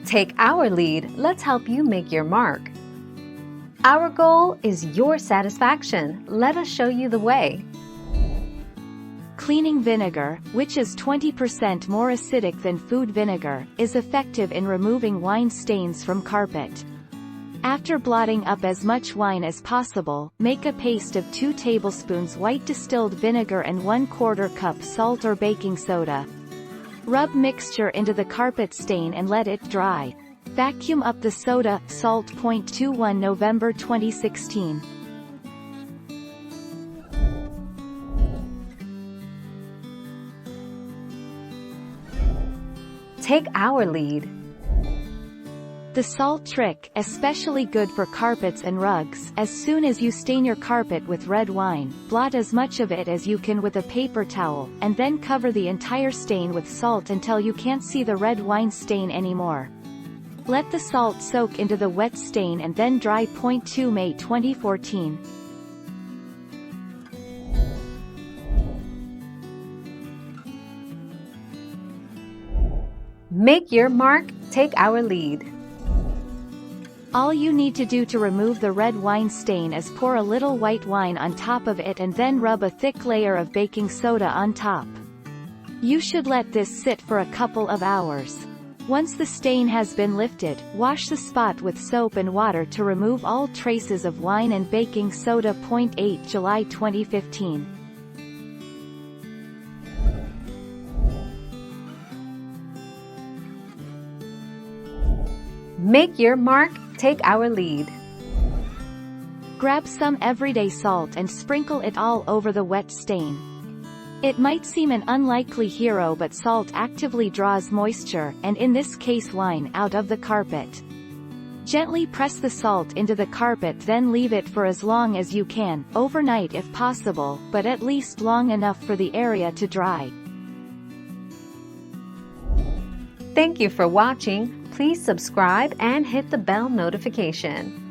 Take our lead, let's help you make your mark. Our goal is your satisfaction. Let us show you the way. Cleaning vinegar, which is 20% more acidic than food vinegar, is effective in removing wine stains from carpet. After blotting up as much wine as possible, make a paste of 2 tablespoons white distilled vinegar and 1/4 cup salt or baking soda. Rub mixture into the carpet stain and let it dry. Vacuum up the soda, salt. 21 November 2016. Take our lead. The salt trick, especially good for carpets and rugs. As soon as you stain your carpet with red wine, blot as much of it as you can with a paper towel, and then cover the entire stain with salt until you can't see the red wine stain anymore. Let the salt soak into the wet stain and then dry. 2 May 2014. Make your mark, take our lead. All you need to do to remove the red wine stain is pour a little white wine on top of it and then rub a thick layer of baking soda on top. You should let this sit for a couple of hours. Once the stain has been lifted, wash the spot with soap and water to remove all traces of wine and baking soda. 8 July 2015. Make your mark, take our lead. Grab some everyday salt and sprinkle it all over the wet stain. It might seem an unlikely hero, but salt actively draws moisture, and in this case wine, out of the carpet. Gently press the salt into the carpet, then leave it for as long as you can, overnight if possible, but at least long enough for the area to dry. Thank you for watching. Please subscribe and hit the bell notification.